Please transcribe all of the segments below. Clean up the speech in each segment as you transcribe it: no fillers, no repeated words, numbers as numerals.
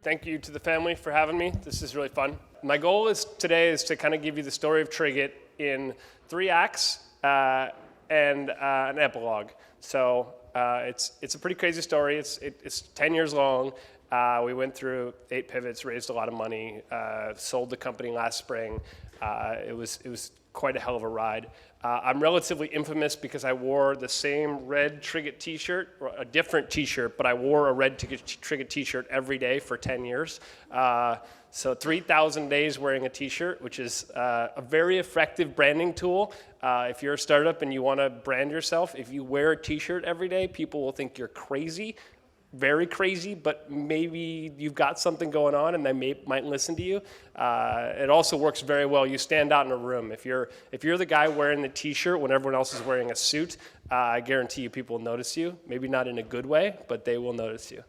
Thank you to the family for having me. This is really fun. My goal today is to kind of give you the story of Triggit in 3 acts and an epilogue. So it's a pretty crazy story. It's 10 years long. We went through 8 pivots, raised a lot of money, sold the company last spring. It was quite a hell of a ride. I'm relatively infamous because I wore the same red Triggit t-shirt, or a different t-shirt, but I wore a red Triggit t-shirt every day for 10 years. So 3,000 days wearing a t-shirt, which is a very effective branding tool. If you're a startup and you want to brand yourself, if you wear a t-shirt every day, people will think you're crazy. Very crazy, but maybe you've got something going on and they might listen to you. It also works very well. You stand out in a room. If you're the guy wearing the t-shirt when everyone else is wearing a suit, I guarantee you people will notice you. Maybe not in a good way, but they will notice you.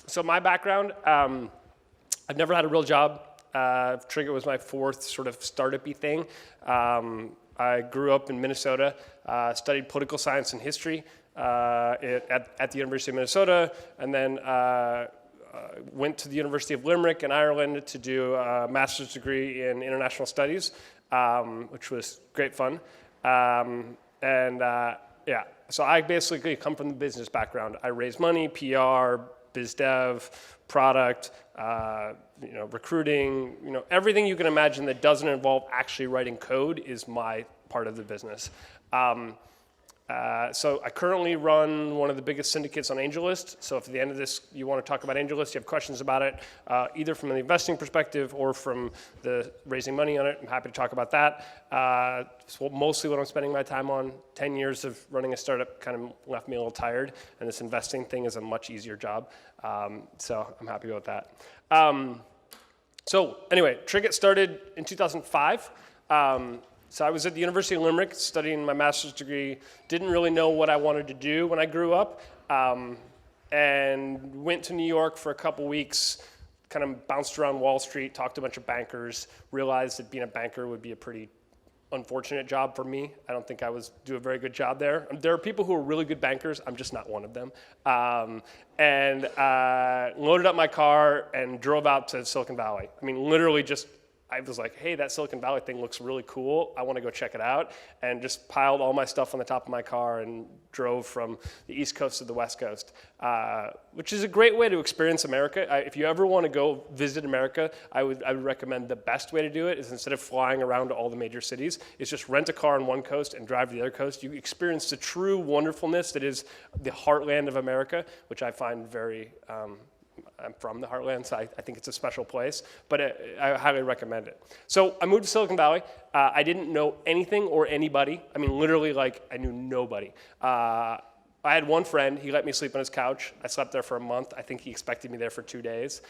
So my background, I've never had a real job. Triggit was my 4th sort of startup-y thing. I grew up in Minnesota, studied political science and history. At the University of Minnesota, and then went to the University of Limerick in Ireland to do a master's degree in international studies, which was great fun. Yeah, so I basically come from the business background. I raise money, PR, biz dev, product, recruiting, everything you can imagine that doesn't involve actually writing code is my part of the business. So I currently run one of the biggest syndicates on AngelList. So if at the end of this you want to talk about AngelList, you have questions about it, either from an investing perspective or from the raising money on it, I'm happy to talk about that. It's mostly what I'm spending my time on. 10 years of running a startup kind of left me a little tired, and this investing thing is a much easier job. So I'm happy about that. So anyway, Triggit started in 2005. So I was at the University of Limerick studying my master's degree, didn't really know what I wanted to do when I grew up, and went to New York for a couple weeks, kind of bounced around Wall Street, talked to a bunch of bankers, realized that being a banker would be a pretty unfortunate job for me. I don't think I do a very good job there. There are people who are really good bankers, I'm just not one of them. And loaded up my car and drove out to Silicon Valley. I mean, literally just I was like, hey, that Silicon Valley thing looks really cool. I want to go check it out. And just piled all my stuff on the top of my car and drove from the East Coast to the West Coast, which is a great way to experience America. If you ever want to go visit America, I would recommend the best way to do it is instead of flying around to all the major cities, is just rent a car on one coast and drive to the other coast. You experience the true wonderfulness that is the heartland of America, which I find very I'm from the heartland, so I think it's a special place, but I highly recommend it. So I moved to Silicon Valley. I didn't know anything or anybody. I mean, literally, I knew nobody. I had one friend. He let me sleep on his couch. I slept there for a month. I think he expected me there for 2 days.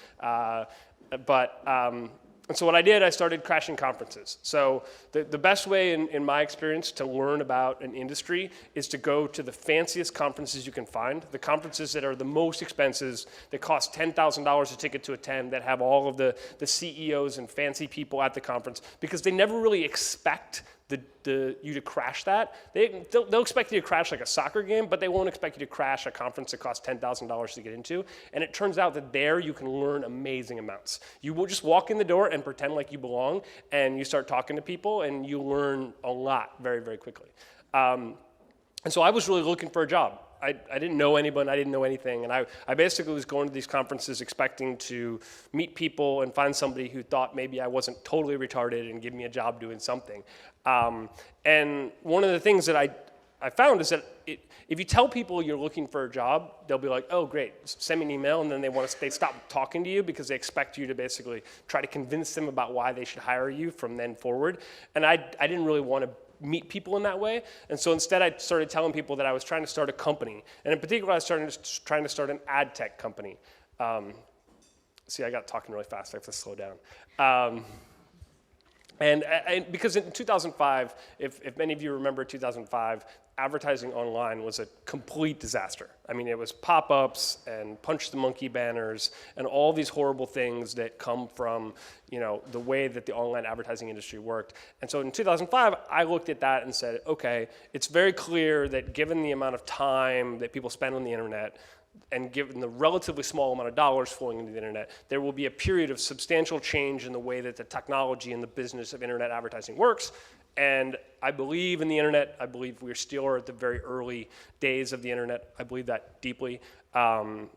And so what I did, I started crashing conferences. So the best way, in my experience, to learn about an industry is to go to the fanciest conferences you can find, the conferences that are the most expensive, that cost $10,000 a ticket to attend, that have all of the CEOs and fancy people at the conference, because they never really expect you to crash that. They'll expect you to crash like a soccer game, but they won't expect you to crash a conference that costs $10,000 to get into. And it turns out that there you can learn amazing amounts. You will just walk in the door and pretend like you belong, and you start talking to people, and you learn a lot very, very quickly. And so I was really looking for a job. I didn't know anyone, I didn't know anything, and I basically was going to these conferences expecting to meet people and find somebody who thought maybe I wasn't totally retarded and give me a job doing something. And one of the things that I found is that if you tell people you're looking for a job, they'll be like, oh great, send me an email, and then they stop talking to you because they expect you to basically try to convince them about why they should hire you from then forward. And I didn't really want to meet people in that way. And so instead I started telling people that I was trying to start a company. And in particular, I was trying to start an ad tech company. See, I got talking really fast, I have to slow down. And because in 2005, if many of you remember 2005, advertising online was a complete disaster. I mean, it was pop-ups and punch the monkey banners and all these horrible things that come from, the way that the online advertising industry worked. And so in 2005, I looked at that and said, okay, it's very clear that given the amount of time that people spend on the internet, and given the relatively small amount of dollars flowing into the internet, there will be a period of substantial change in the way that the technology and the business of internet advertising works. And I believe in the internet. I believe we're still at the very early days of the internet. I believe that deeply. And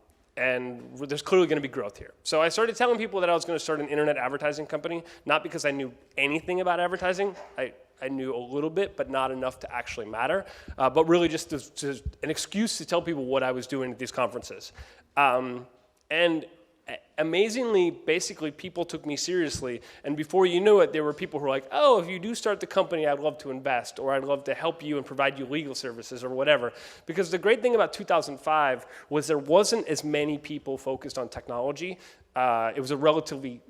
there's clearly going to be growth here. So I started telling people that I was going to start an internet advertising company, not because I knew anything about advertising. I knew a little bit, but not enough to actually matter. But really just an excuse to tell people what I was doing at these conferences. And amazingly, basically, people took me seriously. And before you knew it, there were people who were like, oh, if you do start the company, I'd love to invest, or I'd love to help you and provide you legal services or whatever. Because the great thing about 2005 was there wasn't as many people focused on technology. It was a relatively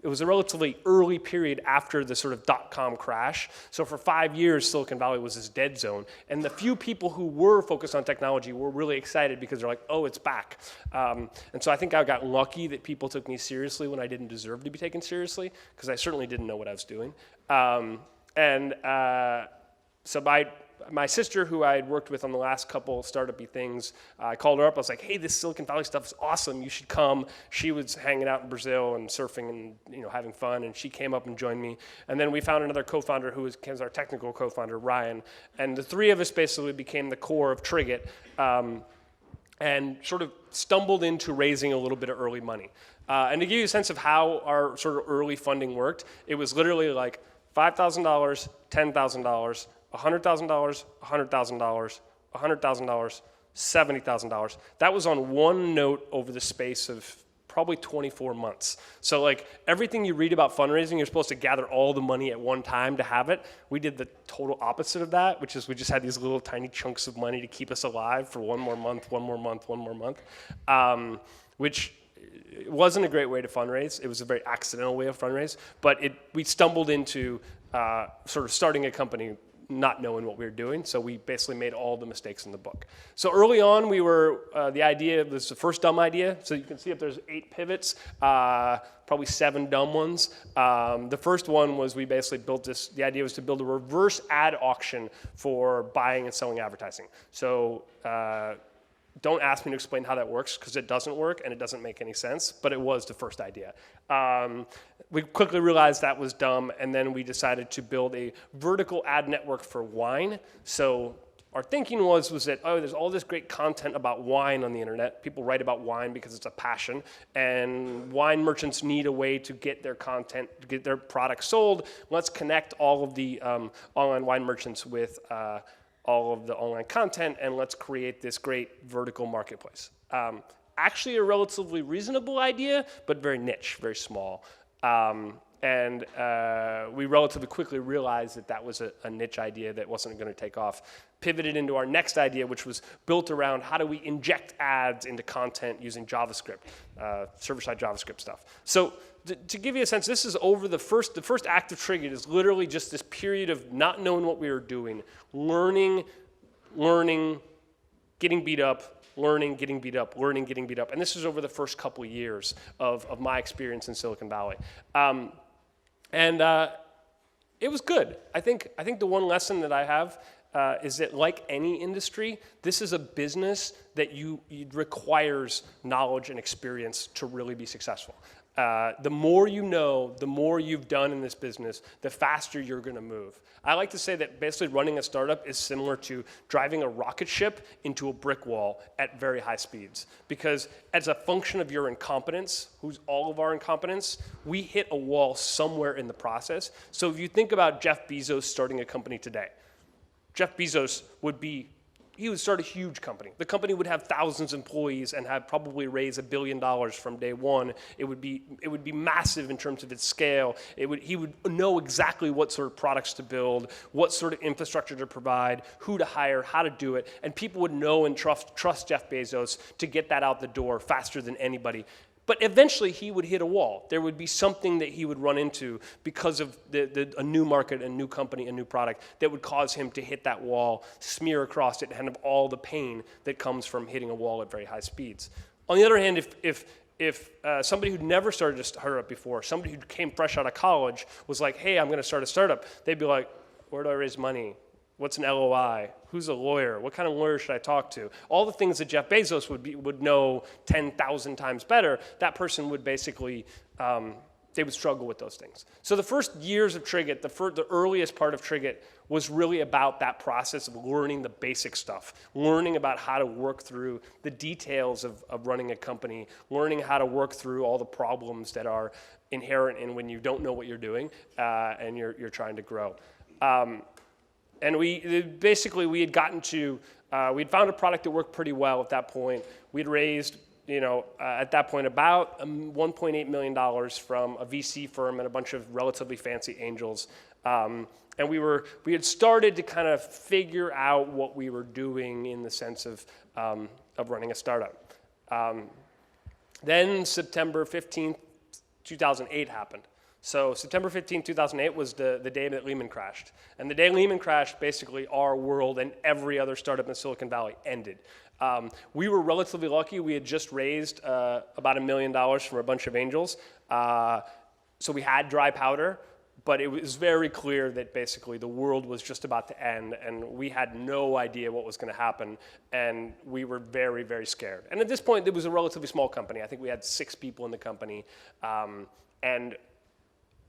early period after the sort of dot-com crash. So for 5 years, Silicon Valley was this dead zone. And the few people who were focused on technology were really excited because they're like, oh, it's back. And so I think I got lucky that people took me seriously when I didn't deserve to be taken seriously, because I certainly didn't know what I was doing. So my sister, who I had worked with on the last couple startup-y things, I called her up. I was like, hey, this Silicon Valley stuff is awesome. You should come. She was hanging out in Brazil and surfing and having fun, and she came up and joined me. And then we found another co-founder who was our technical co-founder, Ryan. And the three of us basically became the core of Triggit, and sort of stumbled into raising a little bit of early money. And to give you a sense of how our sort of early funding worked, it was literally like $5,000, $10,000, $100,000, $100,000, $100,000, $70,000. That was on one note over the space of probably 24 months. So like everything you read about fundraising, you're supposed to gather all the money at one time to have it. We did the total opposite of that, which is we just had these little tiny chunks of money to keep us alive for one more month, one more month, one more month, which it wasn't a great way to fundraise. It was a very accidental way of fundraise, but we stumbled into sort of starting a company not knowing what we were doing, so we basically made all the mistakes in the book. So early on, we were, the idea was the first dumb idea, so you can see if there's 8 pivots, probably 7 dumb ones. The first one was we basically built this, the idea was to build a reverse ad auction for buying and selling advertising. So don't ask me to explain how that works, because it doesn't work and it doesn't make any sense, but it was the first idea. We quickly realized that was dumb, and then we decided to build a vertical ad network for wine. So our thinking was that, oh, there's all this great content about wine on the internet. People write about wine because it's a passion, and wine merchants need a way to get their content, to get their products sold. Let's connect all of the online wine merchants with all of the online content, and let's create this great vertical marketplace. Actually a relatively reasonable idea, but very niche, very small. And we relatively quickly realized that that was a niche idea that wasn't going to take off. Pivoted into our next idea, which was built around how do we inject ads into content using JavaScript, server-side JavaScript stuff. So to give you a sense, this is over the first act of Triggit is literally just this period of not knowing what we were doing, learning, getting beat up, learning, getting beat up, learning, getting beat up. And this is over the first couple years of my experience in Silicon Valley. It was good. I think the one lesson that I have is that, like any industry, this is a business that it requires knowledge and experience to really be successful. The more you know, the more you've done in this business, the faster you're going to move. I like to say that basically running a startup is similar to driving a rocket ship into a brick wall at very high speeds. Because as a function of your incompetence, who's all of our incompetence, we hit a wall somewhere in the process. So if you think about Jeff Bezos starting a company today, Jeff Bezos he would start a huge company. The company would have thousands of employees and have probably raised $1 billion from day one. It would be massive in terms of its scale. He would know exactly what sort of products to build, what sort of infrastructure to provide, who to hire, how to do it, and people would know and trust Jeff Bezos to get that out the door faster than anybody. But eventually he would hit a wall. There would be something that he would run into because of a new market, a new company, a new product that would cause him to hit that wall, smear across it, and have all the pain that comes from hitting a wall at very high speeds. On the other hand, if somebody who'd never started a startup before, somebody who came fresh out of college was like, hey, I'm going to start a startup, they'd be like, where do I raise money? What's an LOI? Who's a lawyer? What kind of lawyer should I talk to? All the things that Jeff Bezos would know 10,000 times better, that person would basically, they would struggle with those things. So the first years of Triggit, the earliest part of Triggit was really about that process of learning the basic stuff, learning about how to work through the details of running a company, learning how to work through all the problems that are inherent in when you don't know what you're doing and you're trying to grow. And we had gotten to, we'd found a product that worked pretty well at that point. We'd raised, at that point about $1.8 million from a VC firm and a bunch of relatively fancy angels. And we had started to kind of figure out what we were doing in the sense of running a startup. Then September 15th, 2008 happened. So September 15, 2008 was the day that Lehman crashed. And the day Lehman crashed, basically our world and every other startup in Silicon Valley ended. We were relatively lucky. We had just raised about $1 million from a bunch of angels. So we had dry powder, but it was very clear that basically the world was just about to end and we had no idea what was going to happen. And we were very, very scared. And at this point, it was a relatively small company. I think we had 6 people in the company. And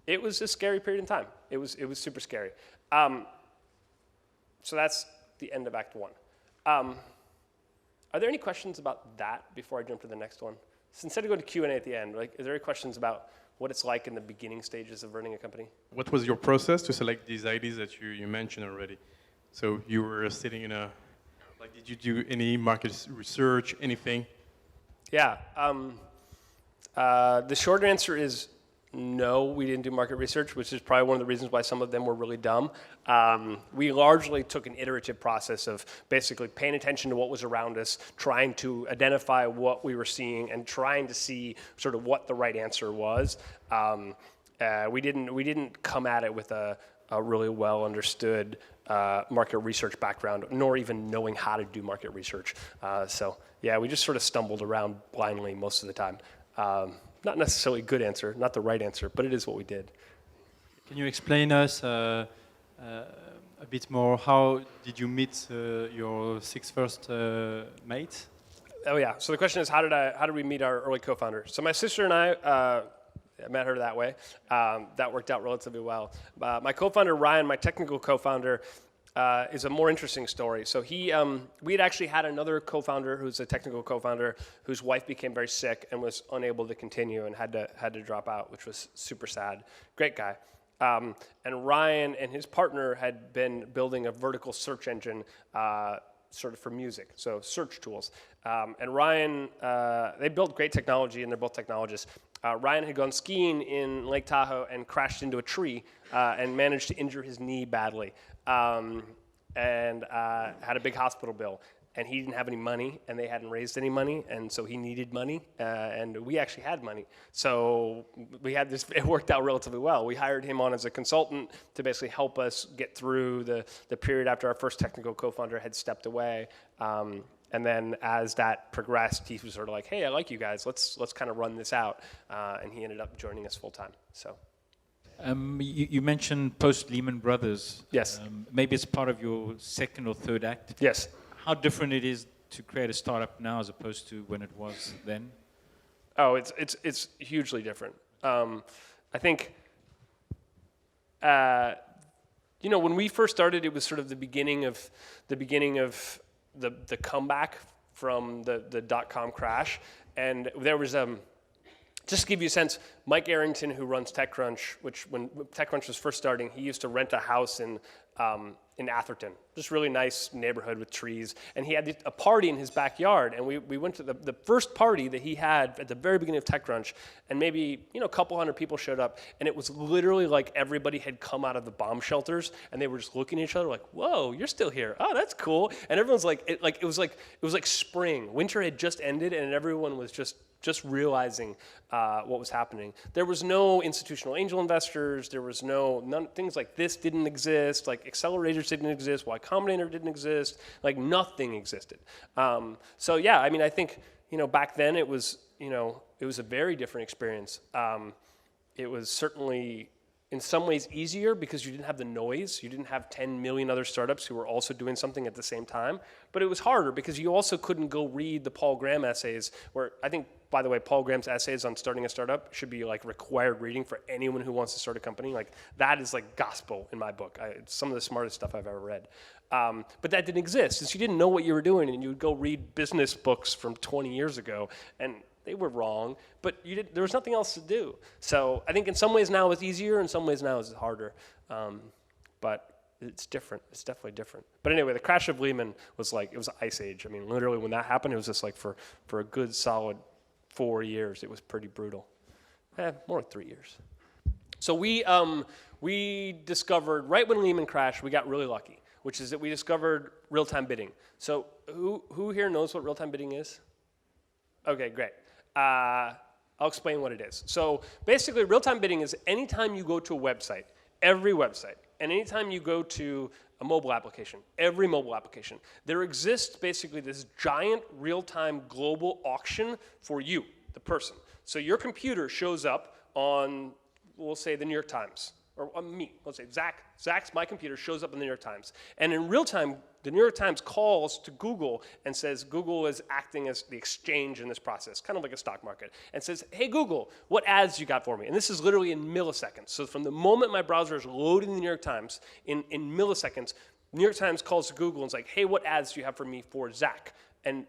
it was a scary period in time. It was super scary. So that's the end of Act 1. Are there any questions about that before I jump to the next one? So instead of going to Q&A at the end, are there any questions about what it's like in the beginning stages of running a company? What was your process to select these ideas that you mentioned already? So you were sitting in did you do any market research, anything? Yeah. The short answer is no, we didn't do market research, which is probably one of the reasons why some of them were really dumb. We largely took an iterative process of basically paying attention to what was around us, trying to identify what we were seeing, and trying to see sort of what the right answer was. We didn't come at it with a really well understood market research background, nor even knowing how to do market research. So yeah, we just sort of stumbled around blindly most of the time. Not necessarily a good answer, not the right answer, but it is what we did. Can you explain us a bit more? How did you meet your 6 first mates? Oh yeah. So the question is, how did we meet our early co-founder? So my sister and I met her that way. That worked out relatively well. My co-founder Ryan, my technical co-founder, is a more interesting story. So we had actually had another co-founder who's a technical co-founder whose wife became very sick and was unable to continue and had to drop out, which was super sad. Great guy. And Ryan and his partner had been building a vertical search engine sort of for music, so search tools. And Ryan, they built great technology and they're both technologists. Ryan had gone skiing in Lake Tahoe and crashed into a tree and managed to injure his knee badly. And had a big hospital bill, and he didn't have any money, and they hadn't raised any money, and so he needed money, and we actually had money. So we had this, it worked out relatively well. We hired him on as a consultant to basically help us get through the period after our first technical co-founder had stepped away. And then as that progressed, he was sort of like, hey, I like you guys, let's kind of run this out. And he ended up joining us full time, so. You mentioned post-Lehman Brothers. Yes. Maybe it's part of your second or third act. Yes. How different it is to create a startup now as opposed to when it was then? Oh, it's hugely different. I think, when we first started, it was sort of the beginning of the comeback from the dot-com crash, and there was just to give you a sense, Mike Arrington, who runs TechCrunch, which when TechCrunch was first starting, he used to rent a house in Atherton, just really nice neighborhood with trees. And he had a party in his backyard, and we went to the first party that he had at the very beginning of TechCrunch, and maybe a couple hundred people showed up, and it was literally like everybody had come out of the bomb shelters, and they were just looking at each other like, "Whoa, you're still here? Oh, that's cool." And everyone's like, it was like spring. Winter had just ended, and everyone was just realizing what was happening. There was no institutional angel investors. There was none, things like this didn't exist. Like accelerators didn't exist. Y Combinator didn't exist. Like nothing existed. So yeah, I mean, I think back then it was a very different experience. It was certainly in some ways easier because you didn't have the noise. You didn't have 10 million other startups who were also doing something at the same time. But it was harder because you also couldn't go read the Paul Graham essays, where I think, by the way, Paul Graham's essays on starting a startup should be like required reading for anyone who wants to start a company. Like that is like gospel in my book. It's some of the smartest stuff I've ever read. But that didn't exist since you didn't know what you were doing, and you would go read business books from 20 years ago, and they were wrong, but there was nothing else to do. So I think in some ways now it's easier, in some ways now it's harder. But it's different. It's definitely different. But anyway, the crash of Lehman was like, it was an ice age. I mean, literally when that happened, it was just like for a good solid 4 years, it was pretty brutal. More like 3 years. So we discovered, right when Lehman crashed, we got really lucky, which is that we discovered real-time bidding. So who here knows what real-time bidding is? Okay, great. I'll explain what it is. So basically, real-time bidding is anytime you go to a website, every website, and anytime you go to a mobile application, every mobile application, there exists basically this giant real-time global auction for you, the person. So your computer shows up on, we'll say, the New York Times, or me, let's say Zach's, my computer shows up in the New York Times. And in real time, the New York Times calls to Google and says Google is acting as the exchange in this process, kind of like a stock market, and says, hey Google, what ads you got for me? And this is literally in milliseconds. So from the moment my browser is loading the New York Times, in milliseconds, New York Times calls to Google and is like, hey, what ads do you have for me for Zach? And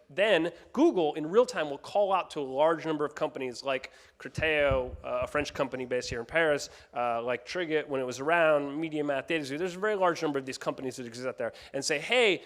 then Google, in real time, will call out to a large number of companies like Criteo, a French company based here in Paris, like Triggit when it was around, MediaMath, DataZoo. There's a very large number of these companies that exist out there, and say, hey,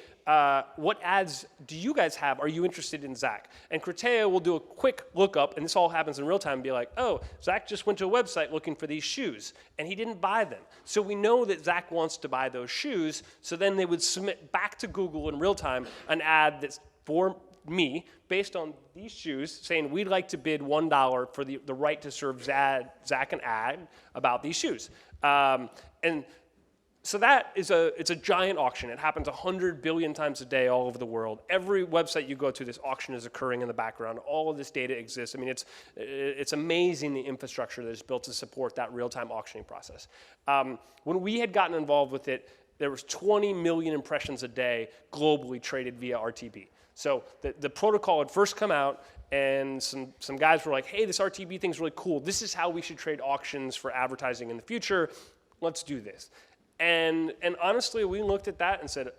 what ads do you guys have? Are you interested in Zach? And Criteo will do a quick lookup, and this all happens in real time, and be like, oh, Zach just went to a website looking for these shoes, and he didn't buy them. So we know that Zach wants to buy those shoes, so then they would submit back to Google in real time an ad that's for me, based on these shoes, saying we'd like to bid $1 for the right to serve Zach an ad about these shoes. And so that is it's a giant auction. It happens 100 billion times a day all over the world. Every website you go to, this auction is occurring in the background. All of this data exists. I mean, it's amazing the infrastructure that is built to support that real-time auctioning process. When we had gotten involved with it, there was 20 million impressions a day globally traded via RTB. So the protocol had first come out, and some guys were like, hey, this RTB thing's really cool. This is how we should trade auctions for advertising in the future. Let's do this. And honestly, we looked at that and said,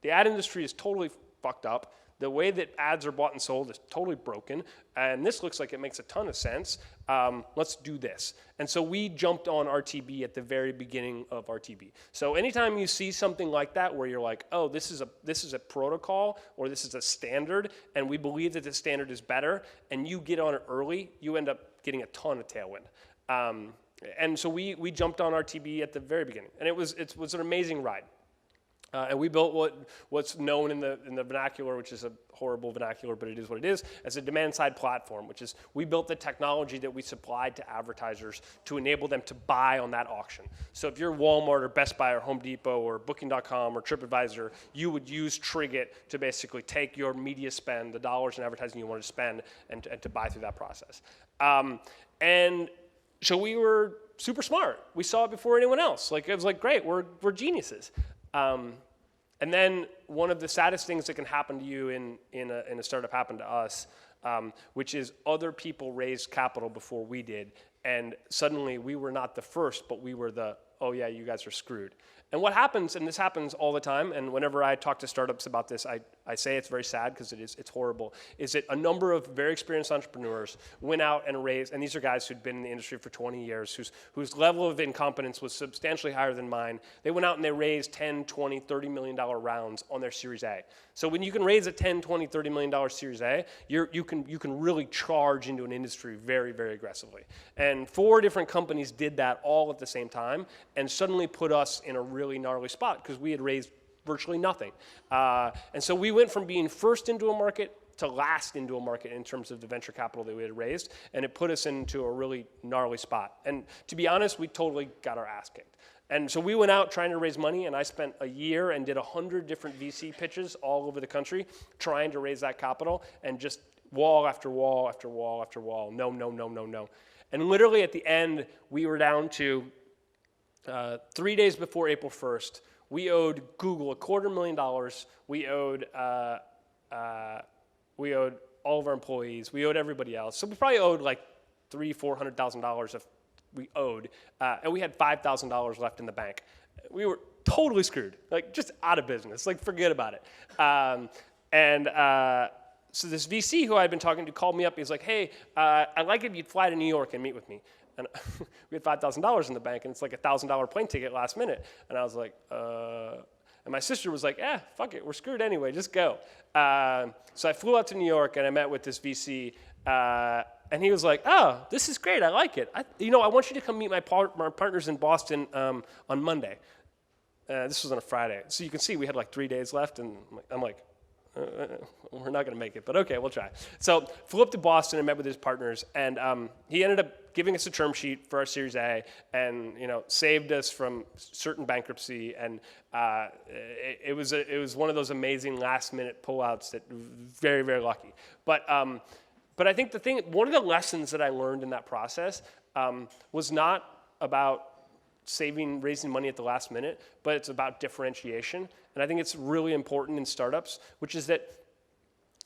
the ad industry is totally fucked up. The way that ads are bought and sold is totally broken. And this looks like it makes a ton of sense. Let's do this. And so we jumped on RTB at the very beginning of RTB. So anytime you see something like that where you're like, oh, this is a protocol or this is a standard, and we believe that the standard is better, and you get on it early, you end up getting a ton of tailwind. And so we jumped on RTB at the very beginning. And it was an amazing ride. And we built what's known in the vernacular, which is a horrible vernacular, but it is what it is, as a demand-side platform, which is we built the technology that we supplied to advertisers to enable them to buy on that auction. So if you're Walmart or Best Buy or Home Depot or Booking.com or TripAdvisor, you would use Triggit to basically take your media spend, the dollars in advertising you wanted to spend, and to buy through that process. And so we were super smart. We saw it before anyone else. Like, it was like, great, we're geniuses. And then one of the saddest things that can happen to you in a startup happened to us, which is other people raised capital before we did, and suddenly we were not the first, but we were the, oh yeah, you guys are screwed. And what happens, and this happens all the time, and whenever I talk to startups about this, I say it's very sad because it's horrible, is that a number of very experienced entrepreneurs went out and raised, and these are guys who'd been in the industry for 20 years, whose level of incompetence was substantially higher than mine. They went out and they raised 10, 20, $30 million rounds on their Series A. So when you can raise a 10, 20, $30 million Series A, you can really charge into an industry very, very aggressively. And 4 different companies did that all at the same time, and suddenly put us in a really gnarly spot because we had raised virtually nothing. And so we went from being first into a market to last into a market in terms of the venture capital that we had raised, and it put us into a really gnarly spot. And to be honest, we totally got our ass kicked. And so we went out trying to raise money, and I spent a year and did 100 different VC pitches all over the country trying to raise that capital, and just wall after wall after wall after wall, no, no, no, no, no. And literally at the end, we were down to 3 days before April 1st, we owed Google $250,000. We owed all of our employees. We owed everybody else. So we probably owed like $300,000-$400,000 if we owed, and we had $5,000 left in the bank. We were totally screwed, like just out of business. Like forget about it. So this VC who I'd been talking to called me up. He's like, "Hey, I'd like if you'd fly to New York and meet with me." And we had $5,000 in the bank, and it's like a $1,000 plane ticket last minute. And I was like, And my sister was like, fuck it, we're screwed anyway, just go. So I flew out to New York, and I met with this VC, and he was like, oh, this is great, I like it. I want you to come meet my partners in Boston on Monday. This was on a Friday. So you can see we had like 3 days left, and I'm like, we're not going to make it, but okay, we'll try. So flew up to Boston and met with his partners, and he ended up giving us a term sheet for our Series A, and saved us from certain bankruptcy. And it was one of those amazing last-minute pullouts that very, very lucky. But I think one of the lessons that I learned in that process was not about raising money at the last minute, but it's about differentiation. And I think it's really important in startups, which is that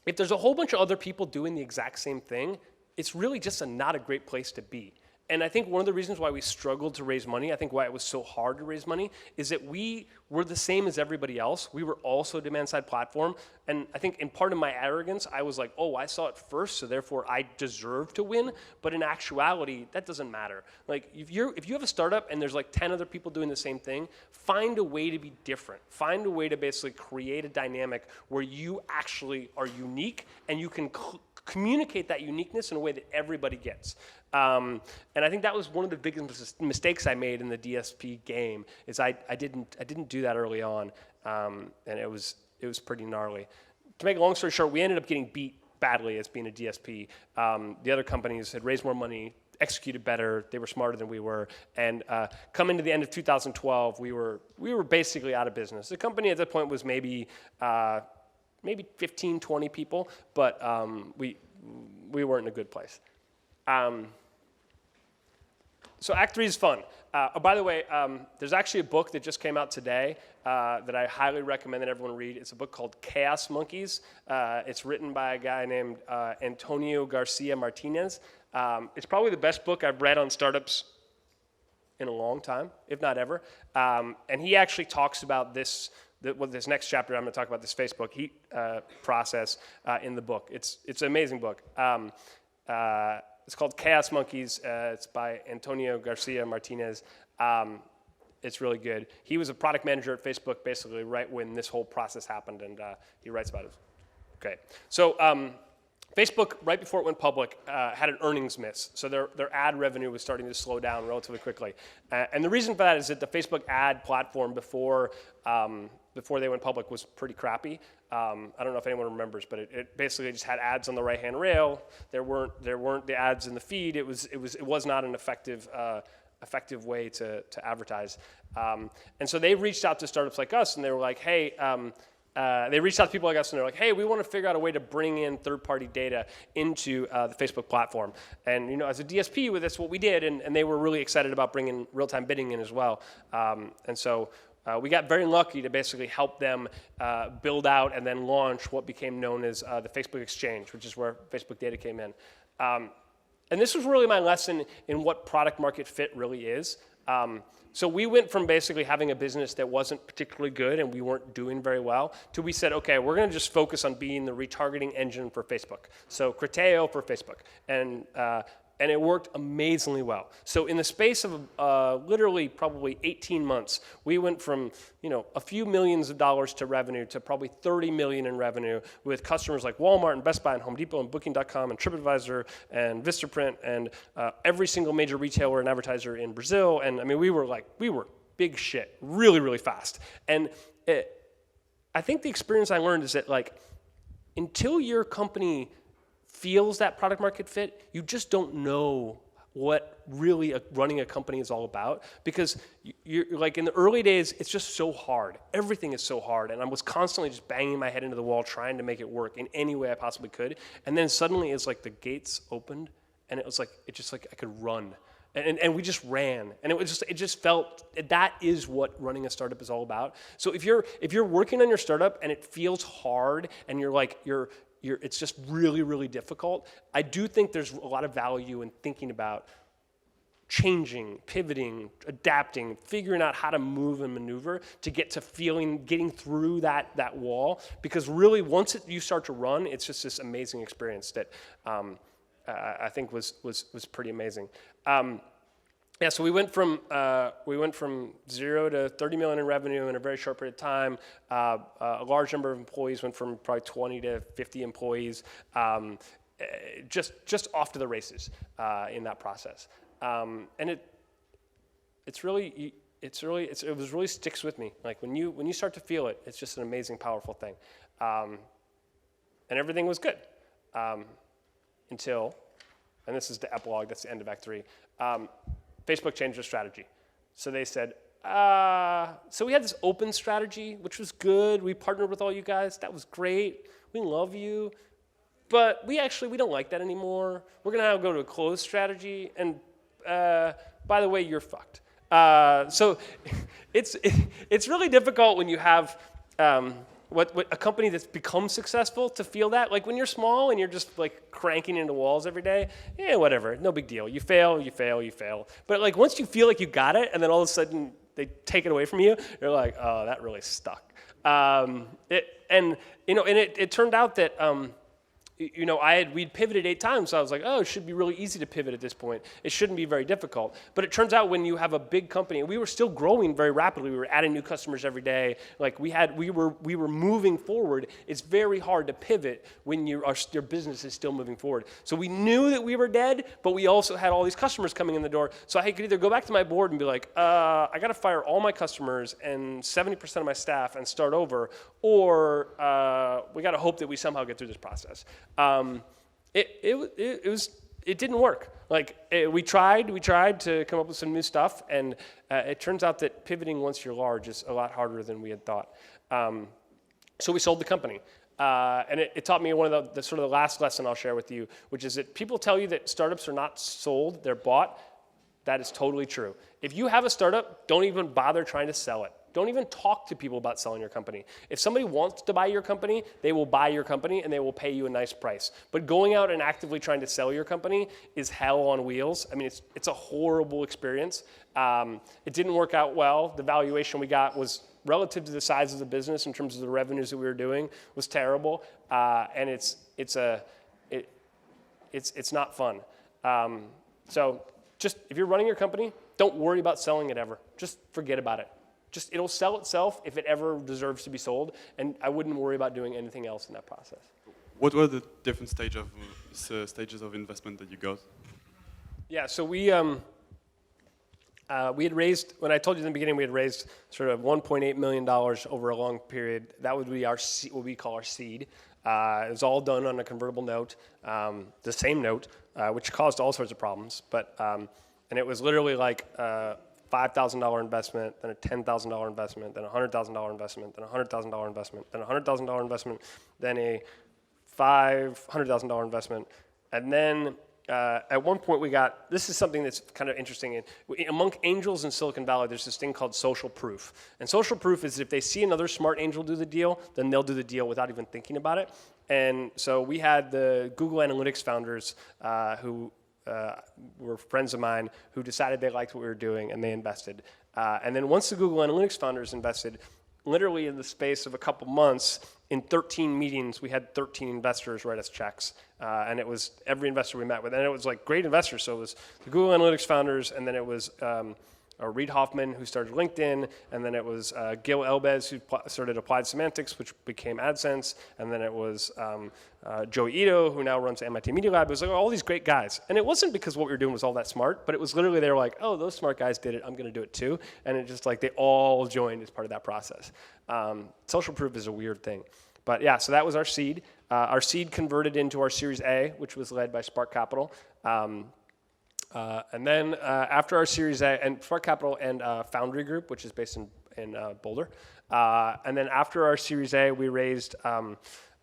if there's a whole bunch of other people doing the exact same thing, it's really just not a great place to be. And I think one of the reasons why we struggled to raise money, I think why it was so hard to raise money, is that we were the same as everybody else. We were also a demand-side platform. And I think in part of my arrogance, I was like, oh, I saw it first, so therefore I deserve to win. But in actuality, that doesn't matter. Like, if you have a startup and there's like 10 other people doing the same thing, find a way to be different. Find a way to basically create a dynamic where you actually are unique and you can communicate that uniqueness in a way that everybody gets. And I think that was one of the biggest mistakes I made in the DSP game, is I didn't do that early on, and it was pretty gnarly. To make a long story short, we ended up getting beat badly as being a DSP. The other companies had raised more money, executed better, they were smarter than we were, and coming to the end of 2012, we were basically out of business. The company at that point was maybe 15, 20 people, but we weren't in a good place. So Act 3 is fun. By the way, there's actually a book that just came out today that I highly recommend that everyone read. It's a book called Chaos Monkeys. It's written by a guy named Antonio Garcia Martinez. It's probably the best book I've read on startups in a long time, if not ever. And he actually talks about this next chapter. I'm going to talk about this Facebook process in the book. It's an amazing book. It's called Chaos Monkeys. It's by Antonio Garcia Martinez. It's really good. He was a product manager at Facebook basically right when this whole process happened, and he writes about it. Great. So Facebook, right before it went public, had an earnings miss. So their ad revenue was starting to slow down relatively quickly. And the reason for that is that the Facebook ad platform before they went public was pretty crappy. I don't know if anyone remembers, but it basically just had ads on the right-hand rail. There weren't the ads in the feed. It was not an effective way to advertise. And so they reached out to startups like us, and they were like, hey. They reached out to people like us, and they're like, hey, we want to figure out a way to bring in third-party data into the Facebook platform. And as a DSP, that's what we did, and they were really excited about bringing real-time bidding in as well. And so we got very lucky to basically help them build out and then launch what became known as the Facebook Exchange, which is where Facebook data came in. And this was really my lesson in what product market fit really is. So we went from basically having a business that wasn't particularly good and we weren't doing very well to we said, okay, we're going to just focus on being the retargeting engine for Facebook. So Criteo for Facebook. And it worked amazingly well. So in the space of literally probably 18 months, we went from a few millions of dollars to revenue to probably 30 million in revenue with customers like Walmart and Best Buy and Home Depot and Booking.com and TripAdvisor and Vistaprint and every single major retailer and advertiser in Brazil. And I mean, we were big shit really, really fast. And I think the experience I learned is that until your company feels that product market fit, you just don't know what really running a company is all about, because you're in the early days, it's just so hard. Everything is so hard, and I was constantly just banging my head into the wall trying to make it work in any way I possibly could. And then suddenly it's like the gates opened and it was like, I could run. And we just ran, and it just felt, that is what running a startup is all about. So if you're working on your startup and it feels hard and it's just really, really difficult, I do think there's a lot of value in thinking about changing, pivoting, adapting, figuring out how to move and maneuver to get to getting through that wall. Because really, once you start to run, it's just this amazing experience that I think was pretty amazing. Yeah, so we went from 0 to 30 million in revenue in a very short period of time. A large number of employees went from probably 20 to 50 employees, just off to the races in that process. And it really sticks with me. Like when you start to feel it, it's just an amazing, powerful thing. And everything was good until, and this is the epilogue. That's the end of Act 3. Facebook changed their strategy. So they said, so we had this open strategy, which was good. We partnered with all you guys. That was great. We love you. But we don't like that anymore. We're going to go to a closed strategy. And by the way, you're fucked. So it's really difficult when you have what a company that's become successful to feel that. Like when you're small and you're just like cranking into walls every day, yeah, whatever, no big deal. You fail. But like once you feel like you got it, and then all of a sudden they take it away from you, you're like, oh, that really stuck. It turned out that we'd pivoted 8 times, so I was like, oh, it should be really easy to pivot at this point. It shouldn't be very difficult. But it turns out when you have a big company, and we were still growing very rapidly, we were adding new customers every day, like we were moving forward. It's very hard to pivot when your business is still moving forward. So we knew that we were dead, but we also had all these customers coming in the door. So I could either go back to my board and be like, I got to fire all my customers and 70% of my staff and start over, or we got to hope that we somehow get through this process. It didn't work. Like we tried to come up with some new stuff, and it turns out that pivoting once you're large is a lot harder than we had thought. So we sold the company, and it taught me one of the sort of the last lesson I'll share with you, which is that people tell you that startups are not sold, they're bought. That is totally true. If you have a startup, don't even bother trying to sell it. Don't even talk to people about selling your company. If somebody wants to buy your company, they will buy your company and they will pay you a nice price. But going out and actively trying to sell your company is hell on wheels. I mean, it's a horrible experience. It didn't work out well. The valuation we got was relative to the size of the business in terms of the revenues that we were doing was terrible. And it's not fun. So just if you're running your company, don't worry about selling it ever. Just forget about it. Just it'll sell itself if it ever deserves to be sold, and I wouldn't worry about doing anything else in that process. What were the different stages of investment that you got? Yeah, so we had raised, when I told you in the beginning, we had raised sort of $1.8 million over a long period. That would be what we call our seed. It was all done on a convertible note, the same note, which caused all sorts of problems. But and it was literally like $5,000 investment, then a $10,000 investment, then a $100,000 investment, then a $100,000 investment, then a $100,000 investment, then a $500,000 investment, and then at one point we got, this is something that's kind of interesting, among angels in Silicon Valley there's this thing called social proof, and social proof is if they see another smart angel do the deal, then they'll do the deal without even thinking about it. And so we had the Google Analytics founders who were friends of mine who decided they liked what we were doing and they invested. And then once the Google Analytics founders invested, literally in the space of a couple months, in 13 meetings, we had 13 investors write us checks. And it was every investor we met with. And it was like great investors. So it was the Google Analytics founders, and then it was Reid Hoffman, who started LinkedIn, and then it was Gil Elbez, who started Applied Semantics, which became AdSense, and then it was Joey Ito, who now runs MIT Media Lab. It was like all these great guys. And it wasn't because what we were doing was all that smart, but it was literally they were like, oh, those smart guys did it, I'm going to do it too. And it just like they all joined as part of that process. Social proof is a weird thing. But yeah, so that was our seed. Our seed converted into our Series A, which was led by Spark Capital. And then after our Series A, and Spark Capital and Foundry Group, which is based in Boulder. And then after our Series A, we raised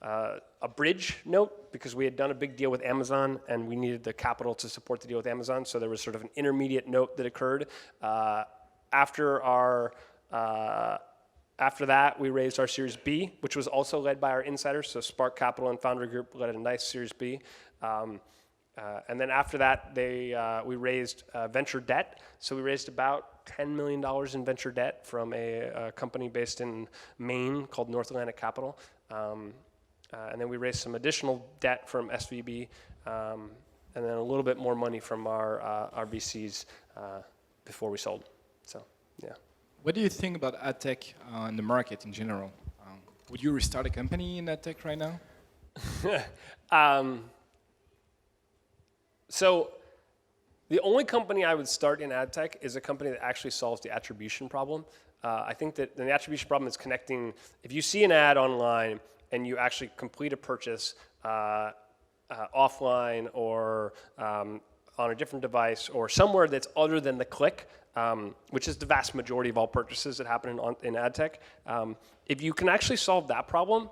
a bridge note because we had done a big deal with Amazon and we needed the capital to support the deal with Amazon. So there was sort of an intermediate note that occurred. After that, we raised our Series B, which was also led by our insiders. So Spark Capital and Foundry Group led a nice Series B. And then after that, we raised venture debt. So we raised about $10 million in venture debt from a company based in Maine called North Atlantic Capital. And then we raised some additional debt from SVB, and then a little bit more money from our VCs before we sold. So, yeah. What do you think about adtech in the market in general? Would you restart a company in adtech right now? So the only company I would start in adtech is a company that actually solves the attribution problem. I think that the attribution problem is connecting, if you see an ad online and you actually complete a purchase offline or on a different device or somewhere that's other than the click, which is the vast majority of all purchases that happen in ad tech. If you can actually solve that problem,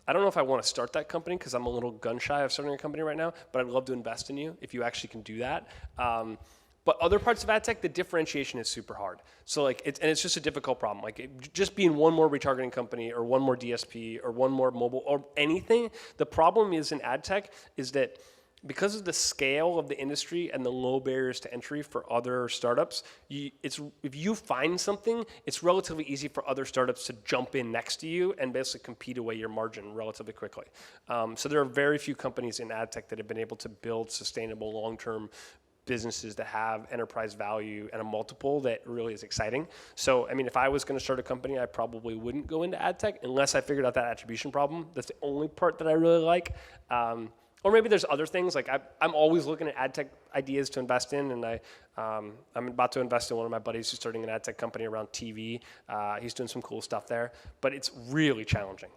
I don't know if I want to start that company because I'm a little gun shy of starting a company right now, but I'd love to invest in you if you actually can do that. But other parts of ad tech, the differentiation is super hard. So like, it's just a difficult problem. Like just being one more retargeting company or one more DSP or one more mobile or anything, the problem is in ad tech is that because of the scale of the industry and the low barriers to entry for other startups, if you find something, it's relatively easy for other startups to jump in next to you and basically compete away your margin relatively quickly. So there are very few companies in ad tech that have been able to build sustainable long-term businesses that have enterprise value and a multiple that really is exciting. So, I mean, if I was going to start a company, I probably wouldn't go into ad tech unless I figured out that attribution problem. That's the only part that I really like. Or maybe there's other things, like I'm always looking at ad tech ideas to invest in, and I'm about to invest in one of my buddies who's starting an ad tech company around TV. He's doing some cool stuff there, but it's really challenging.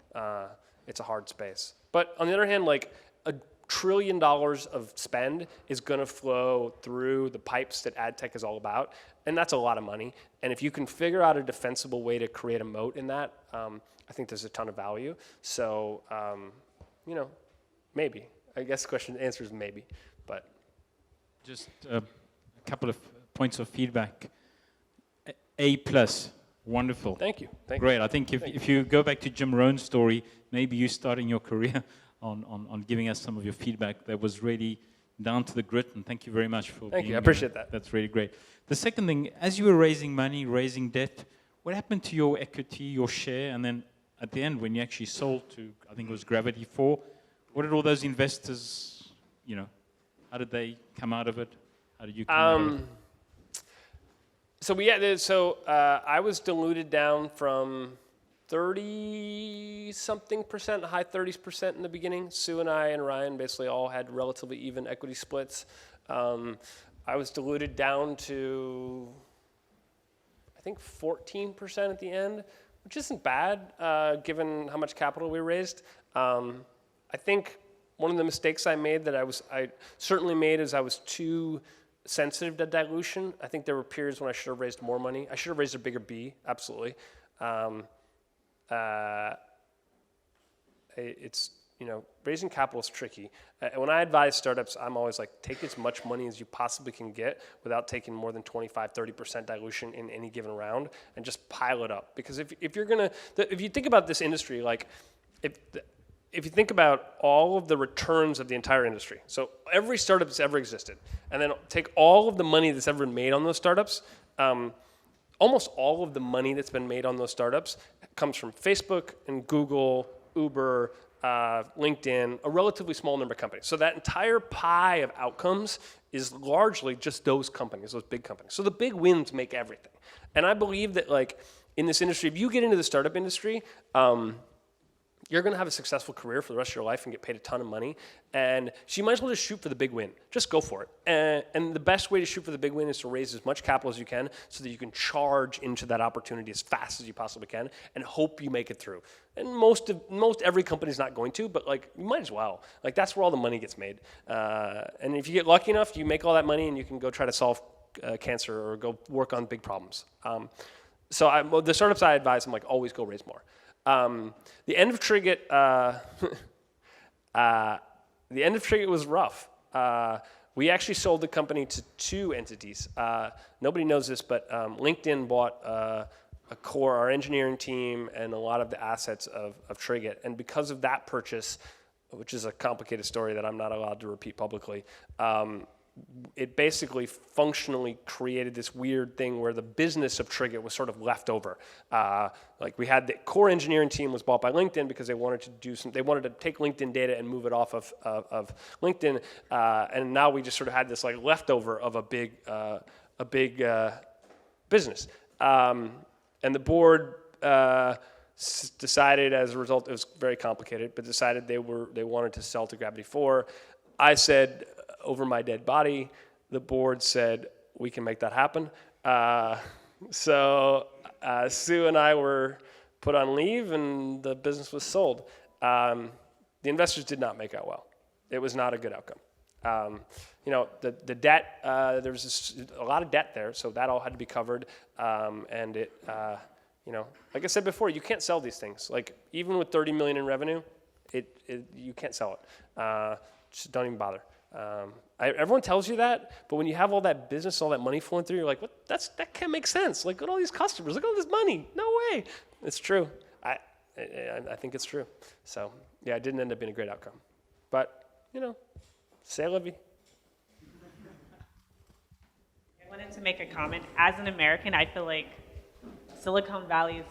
It's a hard space. But on the other hand, like $1 trillion of spend is gonna flow through the pipes that ad tech is all about, and that's a lot of money. And if you can figure out a defensible way to create a moat in that, I think there's a ton of value. So, maybe. I guess the answer is maybe, but. Just a couple of points of feedback. A+, wonderful. Thank you. Great. I think if you go back to Jim Rohn's story, maybe you starting your career on giving us some of your feedback that was really down to the grit, and thank you very much for Thank you. I appreciate that. That's really great. The second thing, as you were raising money, raising debt, what happened to your equity, your share, and then at the end when you actually sold to, I think it was Gravity 4, what did all those investors, how did they come out of it? How did you come out of it? So I was diluted down from 30-something%, high 30s% in the beginning. Sue and I and Ryan basically all had relatively even equity splits. I was diluted down to, I think, 14% at the end, which isn't bad given how much capital we raised. I think one of the mistakes I made that I certainly made is I was too sensitive to dilution. I think there were periods when I should have raised more money. I should have raised a bigger B, absolutely. Raising capital is tricky. When I advise startups, I'm always like, take as much money as you possibly can get without taking more than 25-30% dilution in any given round, and just pile it up. Because if you think about this industry, like if you think about all of the returns of the entire industry, so every startup that's ever existed, and then take all of the money that's ever been made on those startups, almost all of the money that's been made on those startups comes from Facebook and Google, Uber, LinkedIn, a relatively small number of companies. So that entire pie of outcomes is largely just those companies, those big companies. So the big wins make everything. And I believe that like in this industry, if you get into the startup industry, you're going to have a successful career for the rest of your life and get paid a ton of money. And so you might as well just shoot for the big win. Just go for it. And the best way to shoot for the big win is to raise as much capital as you can so that you can charge into that opportunity as fast as you possibly can and hope you make it through. And most every company is not going to, but like you might as well. Like that's where all the money gets made. And if you get lucky enough, you make all that money and you can go try to solve cancer or go work on big problems. So the startups I advise, I'm like, always go raise more. The end of Triggit, the end of Triggit was rough. We actually sold the company to 2 entities. Nobody knows this, but LinkedIn bought our engineering team and a lot of the assets of Triggit. And because of that purchase, which is a complicated story that I'm not allowed to repeat publicly, it basically functionally created this weird thing where the business of Triggit was sort of left over. Like we had the core engineering team was bought by LinkedIn because they wanted to take LinkedIn data and move it off of LinkedIn, and now we just sort of had this like leftover of a big business. And the board decided, as a result, it was very complicated, but decided they wanted to sell to Gravity 4. I said, over my dead body, the board said, we can make that happen. So Sue and I were put on leave and the business was sold. The investors did not make out well. It was not a good outcome. The debt, there was a lot of debt there, so that all had to be covered. And it, like I said before, you can't sell these things. Like even with 30 million in revenue, you can't sell it. Just don't even bother. Everyone tells you that, but when you have all that business, all that money flowing through, you're like, "What? That can't make sense. Like, look at all these customers. Look at all this money. No way." It's true. I think it's true. So yeah, it didn't end up being a great outcome, but c'est la vie. I wanted to make a comment. As an American, I feel like Silicon Valley is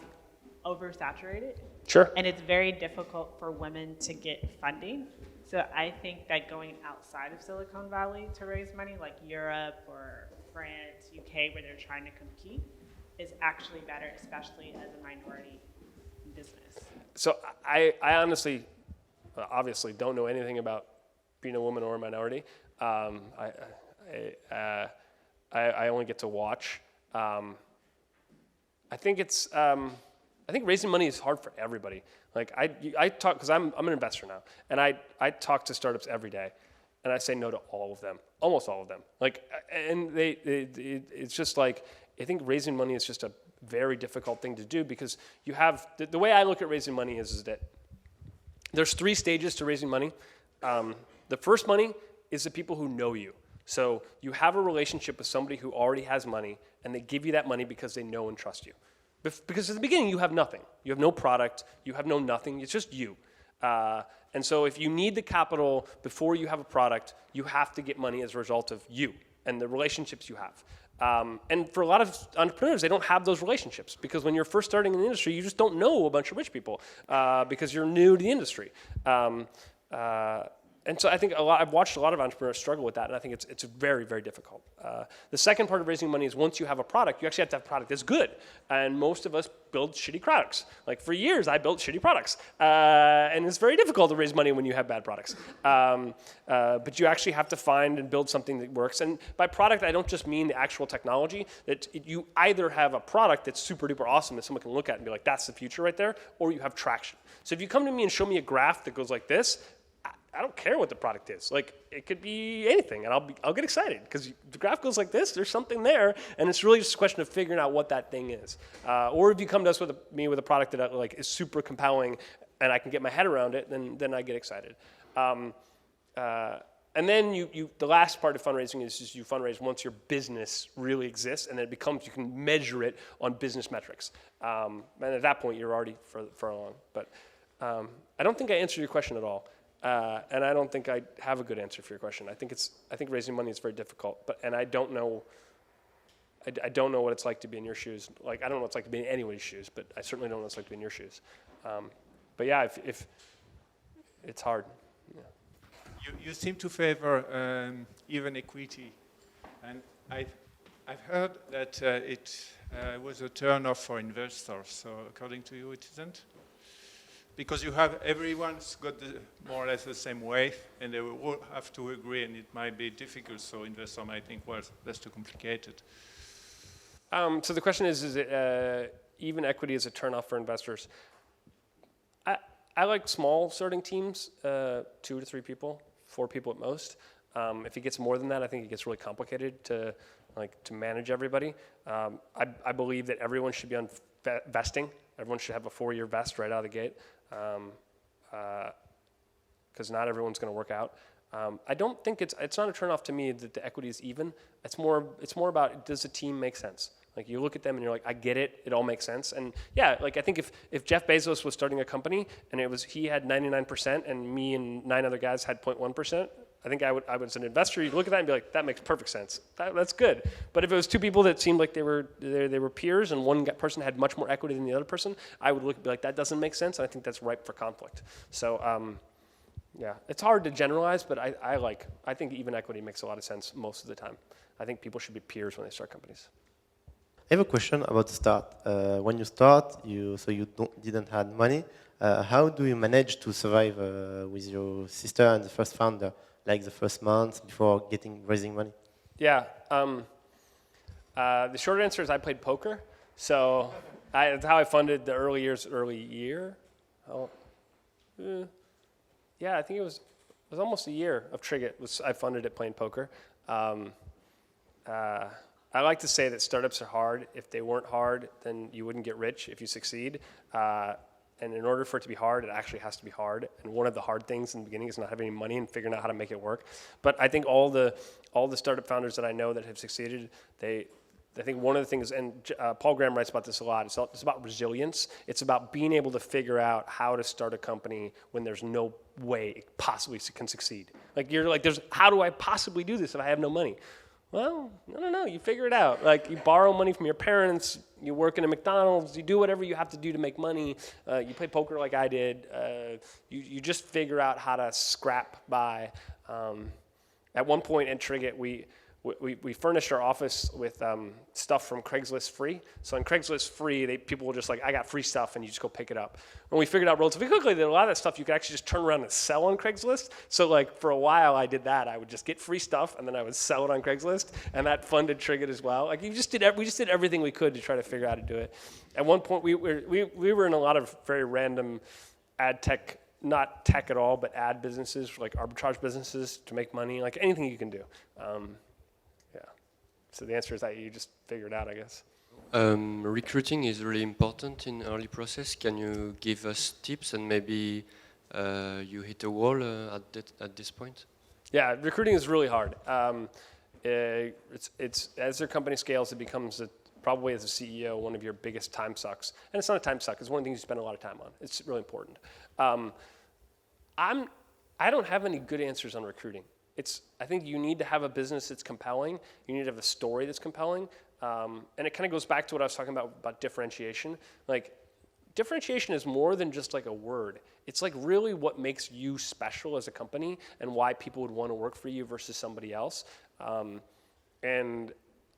oversaturated. Sure. And it's very difficult for women to get funding. So I think that going outside of Silicon Valley to raise money, like Europe or France, UK, where they're trying to compete, is actually better, especially as a minority business. So I honestly, obviously, don't know anything about being a woman or a minority. I only get to watch. I think raising money is hard for everybody. Like I talk, because I'm an investor now, and I talk to startups every day, and I say no to all of them, almost all of them. Like, and it's just like, I think raising money is just a very difficult thing to do because you have, the way I look at raising money is that there's 3 stages to raising money. The first money is the people who know you. So you have a relationship with somebody who already has money, and they give you that money because they know and trust you. Because at the beginning, you have nothing. You have no product. You have no nothing. It's just you. And so if you need the capital before you have a product, you have to get money as a result of you and the relationships you have. And for a lot of entrepreneurs, they don't have those relationships because when you're first starting in the industry, you just don't know a bunch of rich people because you're new to the industry. And so I think I've watched a lot of entrepreneurs struggle with that, and I think it's very, very difficult. The second part of raising money is once you have a product, you actually have to have a product that's good. And most of us build shitty products. Like for years, I built shitty products. And it's very difficult to raise money when you have bad products. But you actually have to find and build something that works. And by product, I don't just mean the actual technology. You either have a product that's super duper awesome that someone can look at and be like, that's the future right there, or you have traction. So if you come to me and show me a graph that goes like this, I don't care what the product is. Like it could be anything, and I'll get excited because the graph goes like this. There's something there, and it's really just a question of figuring out what that thing is. Or if you come to us with a product that like is super compelling, and I can get my head around it, then I get excited. And then the last part of fundraising is you fundraise once your business really exists, and then it becomes you can measure it on business metrics. And at that point, you're already further along. But I don't think I answered your question at all. And I don't think I have a good answer for your question. I think raising money is very difficult, and I don't know what it's like to be in your shoes. Like I don't know what it's like to be in anybody's shoes, but I certainly don't know what it's like to be in your shoes. But yeah, if it's hard. Yeah. You seem to favor even equity, and I've heard that it was a turn-off for investors. So according to you, it isn't? Because everyone's got more or less the same weight, and they will have to agree, and it might be difficult, so investor might think, well, that's too complicated. So the question is it even equity is a turnoff for investors? I like small starting teams, 2 to 3 people, 4 people at most. If it gets more than that, I think it gets really complicated to manage everybody. I believe that everyone should be on vesting Everyone should have a 4-year vest right out of the gate, because not everyone's going to work out. I don't think it's not a turnoff to me that the equity is even. It's more about, does the team make sense? Like, you look at them and you're like, I get it. It all makes sense. And yeah, like, I think if Jeff Bezos was starting a company and he had 99% and me and 9 other guys had 0.1%, I think I would, as an investor, you'd look at that and be like, that makes perfect sense. That's good. But if it was 2 people that seemed like they were peers and one person had much more equity than the other person, I would look and be like, that doesn't make sense. And I think that's ripe for conflict. So yeah, it's hard to generalize, but I think even equity makes a lot of sense most of the time. I think people should be peers when they start companies. I have a question about start. When you start, you didn't have money. How do you manage to survive with your sister and the first founder, like the first month before raising money? Yeah, the short answer is I played poker. So that's how I funded the early year. Yeah, I think it was almost a year of Triggit. I funded it playing poker. I like to say that startups are hard. If they weren't hard, then you wouldn't get rich if you succeed. And in order for it to be hard, it actually has to be hard. And one of the hard things in the beginning is not having any money and figuring out how to make it work. But I think all the startup founders that I know that have succeeded, I think one of the things, and Paul Graham writes about this a lot, it's about resilience. It's about being able to figure out how to start a company when there's no way it possibly can succeed. Like, you're like, how do I possibly do this if I have no money? Well, I don't know, you figure it out. Like, you borrow money from your parents, you work in a McDonald's, you do whatever you have to do to make money, you play poker like I did, you just figure out how to scrap by. At one point in Triggit, we furnished our office with stuff from Craigslist Free. So on Craigslist Free, people were just like, I got free stuff, and you just go pick it up. And we figured out relatively quickly that a lot of that stuff you could actually just turn around and sell on Craigslist. So like, for a while I did that. I would just get free stuff, and then I would sell it on Craigslist, and that funded Triggit as well. Like, we just did everything we could to try to figure out how to do it. At one point, we were in a lot of very random ad tech, not tech at all, but ad businesses, like arbitrage businesses to make money, like anything you can do. So the answer is that you just figure it out, I guess. Recruiting is really important in early process. Can you give us tips, and maybe you hit a wall at this point? Yeah, recruiting is really hard. It's as their company scales, it becomes probably as a CEO one of your biggest time sucks. And it's not a time suck. It's one of the things you spend a lot of time on. It's really important. I don't have any good answers on recruiting. I think you need to have a business that's compelling. You need to have a story that's compelling. And it kind of goes back to what I was talking about differentiation. Like, differentiation is more than just like a word. It's like really what makes you special as a company and why people would want to work for you versus somebody else. And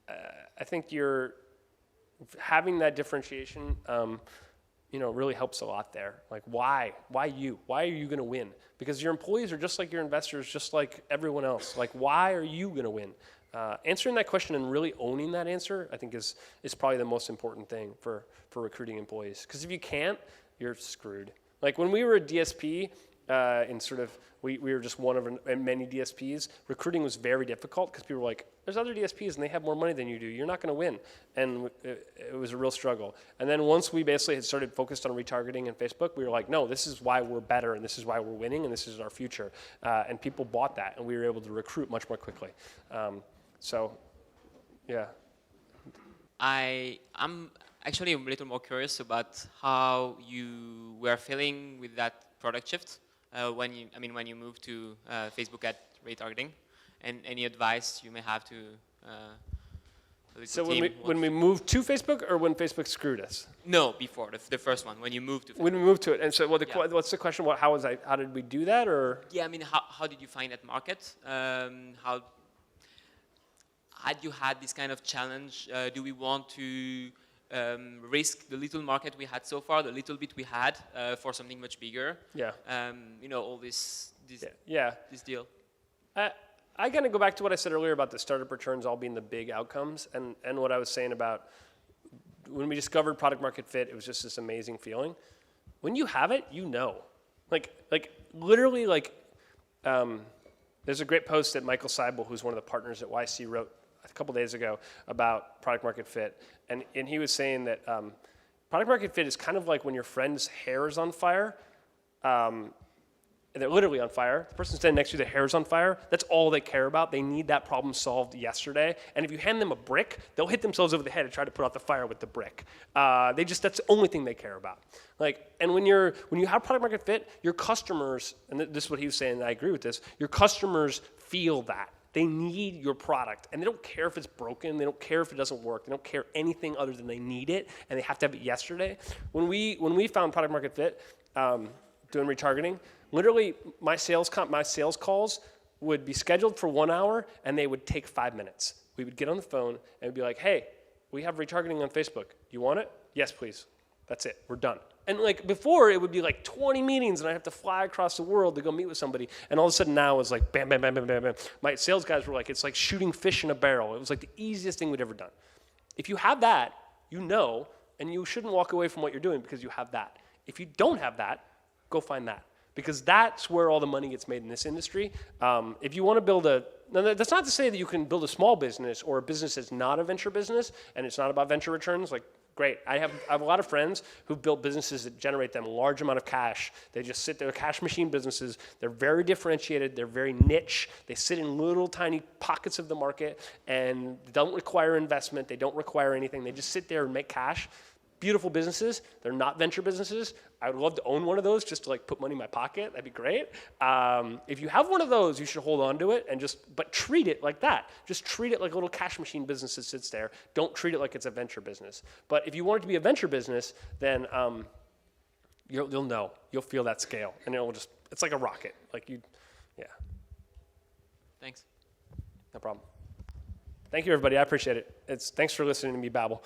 I think having that differentiation, really helps a lot there. Like, why you? Why are you going to win? Because your employees are just like your investors, just like everyone else. Like, why are you going to win? Answering that question and really owning that answer, I think is probably the most important thing for recruiting employees. Because if you can't, you're screwed. Like, when we were a DSP, we were just one of many DSPs. Recruiting was very difficult because people were like, there's other DSPs and they have more money than you do. You're not going to win. And it was a real struggle. And then once we basically had started focused on retargeting and Facebook, we were like, no, this is why we're better and this is why we're winning and this is our future. And people bought that and we were able to recruit much more quickly. Yeah. I'm actually a little more curious about how you were feeling with that product shift when you moved to Facebook ad retargeting, and any advice you may have to So when we moved to Facebook, or when Facebook screwed us? No, before the first one, when you moved to Facebook. When we moved to it, and so what's the question? How did we do that, or? Yeah, how did you find that market? How had you had this kind of challenge? Do we want to risk the little market we had so far, the little bit we had, for something much bigger? Yeah. All this deal. I kind of go back to what I said earlier about the startup returns all being the big outcomes, and what I was saying about when we discovered product market fit, it was just this amazing feeling. When you have it, like literally, there's a great post that Michael Seibel, who's one of the partners at YC, wrote a couple days ago about product market fit, and he was saying that Product market fit is kind of like when your friend's hair is on fire. They're literally on fire. The person standing next to you, their hair is on fire. That's all they care about. They need that problem solved yesterday. And if you hand them a brick, they'll hit themselves over the head and try to put out the fire with the brick. That's the only thing they care about. And when you have product market fit, your customers, and this is what he was saying, and I agree with this, your customers feel that. They need your product, and they don't care if it's broken. They don't care if it doesn't work. They don't care anything other than they need it, and they have to have it yesterday. When we found product market fit, doing retargeting, literally my sales calls would be scheduled for 1 hour, and they would take 5 minutes. We would get on the phone and we'd be like, "Hey, we have retargeting on Facebook. You want it? Yes, please." That's it. We're done. And before, it would be 20 meetings, and I'd have to fly across the world to go meet with somebody. And all of a sudden now it's bam, bam, bam, bam, bam, bam. My sales guys were it's like shooting fish in a barrel. It was the easiest thing we'd ever done. If you have that, and you shouldn't walk away from what you're doing because you have that. If you don't have that, go find that. Because that's where all the money gets made in this industry. If you want to build now that's not to say that you can build a small business or a business that's not a venture business and it's not about venture returns. Great. I have a lot of friends who've built businesses that generate them a large amount of cash. They just sit there, cash machine businesses. They're very differentiated. They're very niche. They sit in little tiny pockets of the market and don't require investment. They don't require anything. They just sit there and make cash. Beautiful businesses. They're not venture businesses. I would love to own one of those just to put money in my pocket. That'd be great. If you have one of those, you should hold on to it and but treat it like that. Just treat it like a little cash machine business that sits there. Don't treat it like it's a venture business. But if you want it to be a venture business, then you'll know. You'll feel that scale, and it's like a rocket. Yeah. Thanks. No problem. Thank you, everybody. I appreciate it. Thanks for listening to me babble.